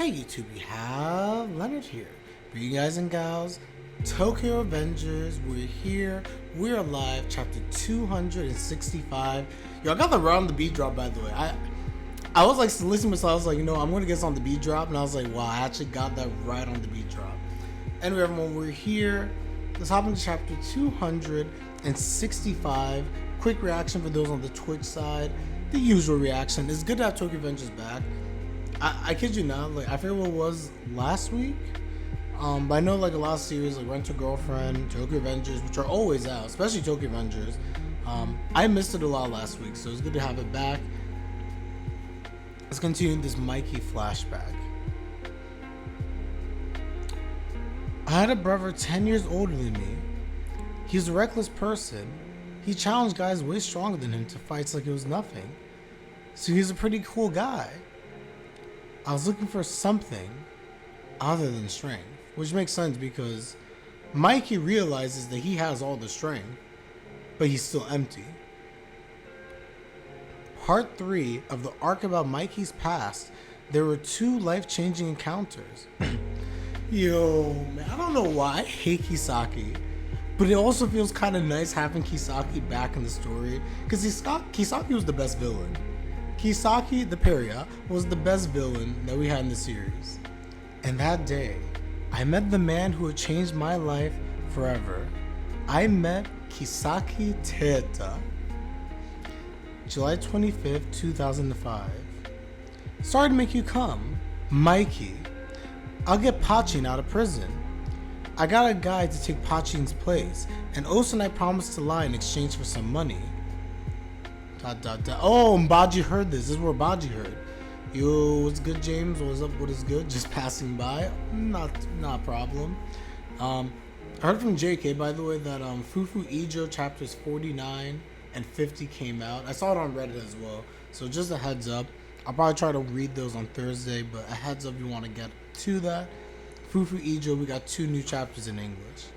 Hey YouTube, we have Leonard here. For you guys and gals, Tokyo Avengers, we're here, we're live, chapter 265. Yo, I got the right on the beat drop, by the way. I was like listening to myself, I was like, I'm gonna get this on the beat drop, and I was like, wow, I actually got that right on the beat drop. Anyway, everyone, we're here. Let's hop into chapter 265. Quick reaction for those on the Twitch side. The usual reaction. It's good to have Tokyo Avengers back. I kid you not, like I forget what it was last week. But I know like a lot of series like Rent a Girlfriend, Tokyo Avengers, which are always out, especially Tokyo Avengers. I missed it a lot last week, so it's good to have it back. Let's continue this Mikey flashback. I had a brother 10 years older than me. He's a reckless person. He challenged guys way stronger than him to fights like it was nothing. So he's a pretty cool guy. I was looking for something other than strength, which makes sense because Mikey realizes that he has all the strength, but he's still empty. Part 3 of the arc about Mikeys Past, there were 2 life-changing encounters. Yo, man, I don't know why I hate Kisaki, but it also feels kind of nice having Kisaki back in the story, because Kisaki was the best villain. Kisaki, the Pariah, was the best villain that we had in the series. And that day, I met the man who had changed my life forever. I met Kisaki Teta. July 25th, 2005. Sorry to make you come. Mikey. I'll get Pachin out of prison. I got a guy to take Pachin's place, and Osa and I promised to lie in exchange for some money. ... Oh, Baji heard this. This is where Baji heard. Yo, what's good, James? What's up? What is good? Just passing by. Not a problem. I heard from JK, by the way, that Fufu Ijo chapters 49 and 50 came out. I saw it on Reddit as well. So just a heads up. I'll probably try to read those on Thursday, but a heads up if you want to get to that. Fufu Ijo, we got 2 new chapters in English.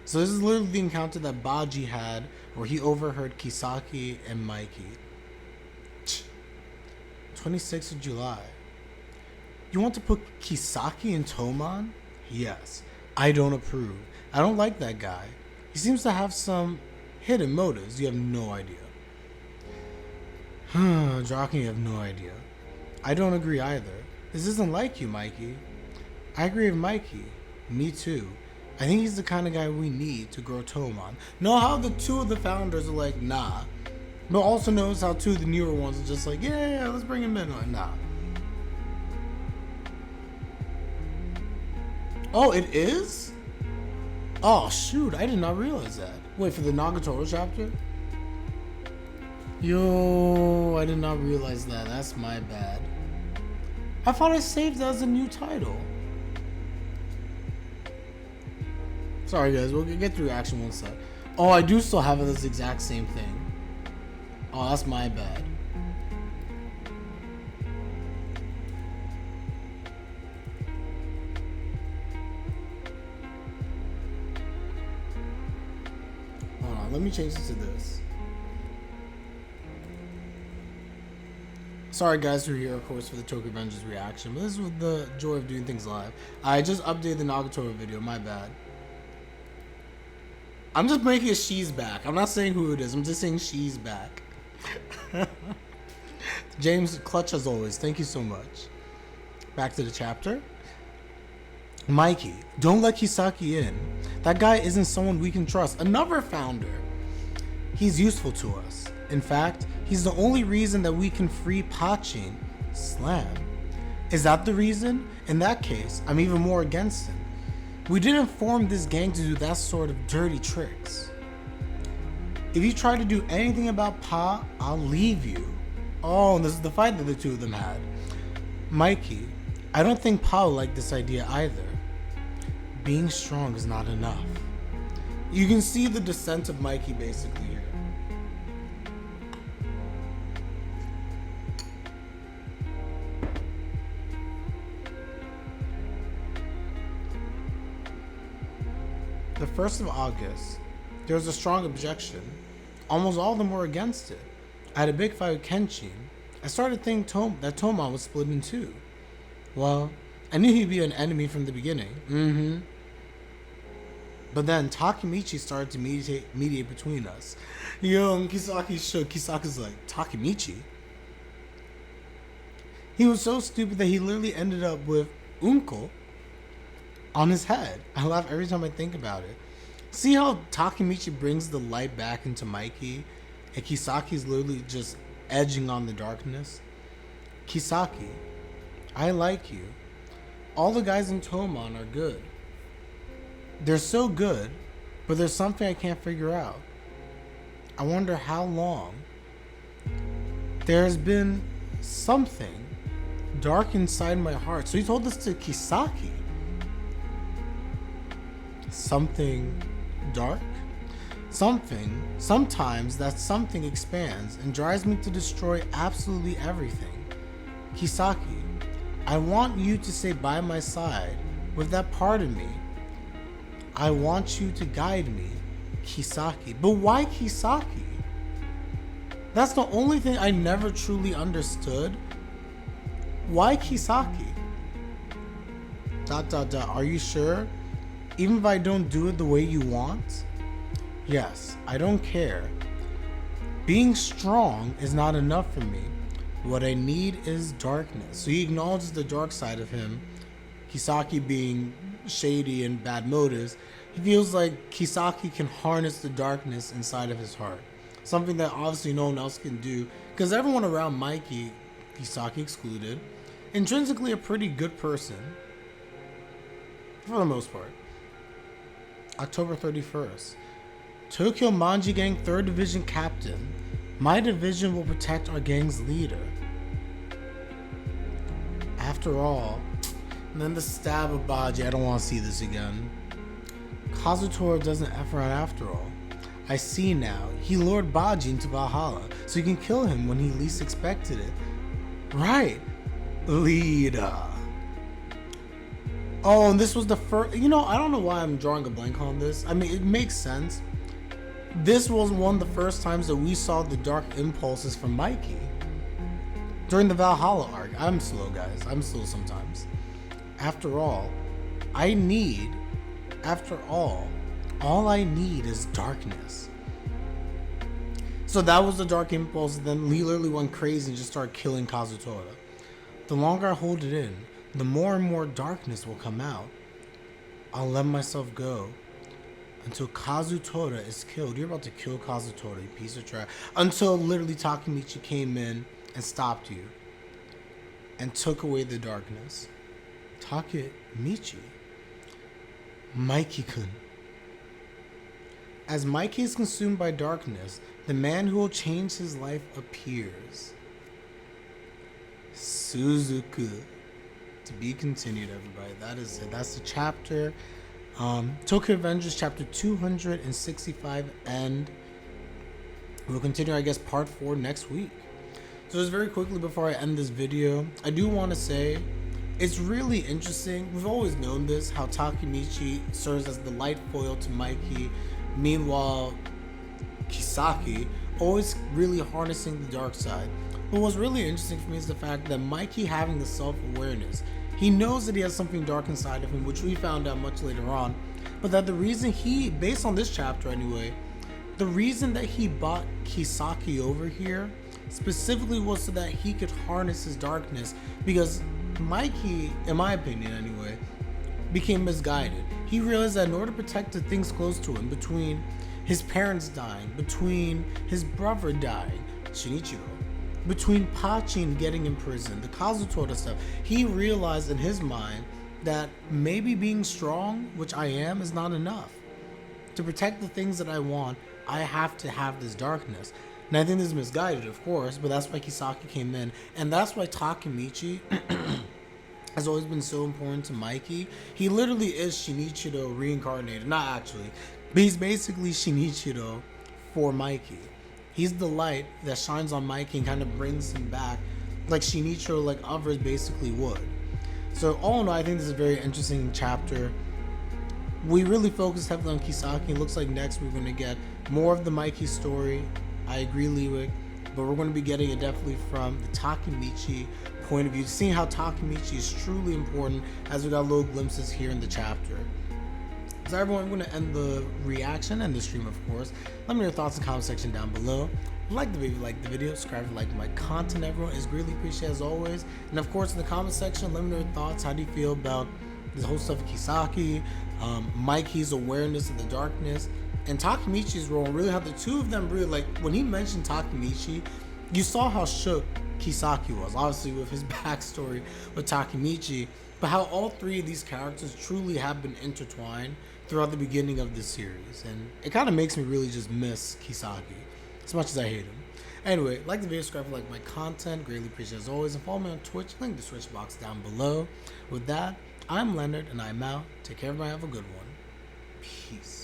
So this is literally the encounter that Baji had where he overheard Kisaki and Mikey. 26th of July. You want to put Kisaki in Toman? Yes. I don't approve. I don't like that guy. He seems to have some hidden motives. You have no idea. Jockey, you have no idea. I don't agree either. This isn't like you, Mikey. I agree with Mikey. Me too. I think he's the kind of guy we need to grow Toman. Know how the 2 of the founders are like, nah. But also knows how 2 of the newer ones are just like, yeah, let's bring him in. Like, nah. Oh, it is? Oh, shoot. I did not realize that. Wait, for the Nagatoro chapter? Yo, I did not realize that. That's my bad. I thought I saved that as a new title. Sorry guys, we'll get through action one sec. Oh, I do still have this exact same thing. Oh, that's my bad. Hold on, let me change it to this. Sorry guys who are here, of course, for the Tokyo Avengers reaction, but this is with the joy of doing things live. I just updated the Nagatoro video, my bad. I'm just making it she's back. I'm not saying who it is. I'm just saying she's back. James, clutch as always. Thank you so much. Back to the chapter. Mikey, don't let Kisaki in. That guy isn't someone we can trust. Another founder. He's useful to us. In fact, he's the only reason that we can free Pachin. Slam. Is that the reason? In that case, I'm even more against him. We didn't form this gang to do that sort of dirty tricks. If you try to do anything about Pa, I'll leave you. Oh, and this is the fight that the 2 of them had. Mikey, I don't think Pa liked this idea either. Being strong is not enough. You can see the descent of Mikey basically here. The 1st of August, there was a strong objection. Almost all of them were against it. I had a big fight with Kenshin. I started thinking that Toman was split in 2. Well, I knew he'd be an enemy from the beginning. But then Takemitchy started to mediate between us. Yo, and Kisaki shook. Kisaki's like, Takemitchy? He was so stupid that he literally ended up with uncle on his head. I laugh every time I think about it. See how Takemitchy brings the light back into Mikey, and Kisaki's literally just edging on the darkness? Kisaki, I like you. All the guys in Tomon are good. They're so good, but there's something I can't figure out. I wonder how long. There's been something dark inside my heart. So he told this to Kisaki. Something dark? Sometimes that something expands and drives me to destroy absolutely everything. Kisaki, I want you to stay by my side with that part of me. I want you to guide me, Kisaki. But why Kisaki? That's the only thing I never truly understood. Why Kisaki? ... Are you sure? Even if I don't do it the way you want? Yes, I don't care. Being strong is not enough for me. What I need is darkness. So he acknowledges the dark side of him. Kisaki being shady and bad motives. He feels like Kisaki can harness the darkness inside of his heart. Something that obviously no one else can do, because everyone around Mikey, Kisaki excluded, intrinsically a pretty good person. For the most part. October 31st. Tokyo Manji Gang 3rd Division Captain. My division will protect our gang's leader. After all, and then the stab of Baji. I don't want to see this again. Kazutora doesn't F around after all. I see now. He lured Baji into Valhalla so he can kill him when he least expected it. Right. Leader. Oh, and this was the first... You know, I don't know why I'm drawing a blank on this. I mean, it makes sense. This was one of the first times that we saw the dark impulses from Mikey. During the Valhalla arc. I'm slow, guys. I'm slow sometimes. After all I need is darkness. So that was the dark impulse. Then Lee literally went crazy and just started killing Kazutora. The longer I hold it in, the more and more darkness will come out. I'll let myself go until Kazutora is killed. You're about to kill Kazutora, you piece of trash. Until literally Takemitchy came in and stopped you and took away the darkness. Takemitchy. Mikey-kun. As Mikey is consumed by darkness, the man who will change his life appears. Suzuku. To be continued, everybody. That is it. That's the chapter. Tokyo Avengers chapter 265 end. We'll continue, I guess, part 4 next week. So just very quickly before I end this video, I do want to say it's really interesting. We've always known this, how Takemitchy serves as the light foil to Mikey. Meanwhile, Kisaki always really harnessing the dark side. But what's really interesting for me is the fact that Mikey having the self-awareness. He knows that he has something dark inside of him, which we found out much later on. But that the reason he, based on this chapter anyway, the reason that he bought Kisaki over here specifically was so that he could harness his darkness. Because Mikey, in my opinion anyway, became misguided. He realized that in order to protect the things close to him, between his parents dying, between his brother dying, Shinichiro, between Pachin getting imprisoned, the Kazutora stuff, he realized in his mind that maybe being strong, which I am, is not enough. To protect the things that I want, I have to have this darkness. And I think this is misguided, of course, but that's why Kisaki came in. And that's why Takemitchy has always been so important to Mikey. He literally is Shinichiro reincarnated. Not actually, but he's basically Shinichiro for Mikey. He's the light that shines on Mikey and kind of brings him back like Shinichiro, like others basically would. So all in all, I think this is a very interesting chapter. We really focused heavily on Kisaki. It looks like next we're going to get more of the Mikey story. I agree, Lewick, but we're going to be getting it definitely from the Takemitchy point of view, seeing how Takemitchy is truly important, as we got little glimpses here in the chapter. So everyone, I'm going to end the reaction and the stream, of course. Let me know your thoughts in the comment section down below. If you like the video, like the video, subscribe if you like my content, everyone. It's greatly appreciated as always. And of course, in the comment section, let me know your thoughts. How do you feel about this whole stuff with Kisaki, Mikey's awareness of the darkness, and Takemitchy's role? Really how the two of them really, like, when he mentioned Takemitchy, you saw how shook Kisaki was, obviously with his backstory with Takemitchy, but how all three of these characters truly have been intertwined throughout the beginning of this series, and it kind of makes me really just miss Kisaki as much as I hate him. Anyway, like the video, subscribe if you like my content, greatly appreciate as always, and follow me on Twitch, link in the Twitch box down below. With that, I'm Leonard, and I'm out. Take care, everybody, have a good one. Peace.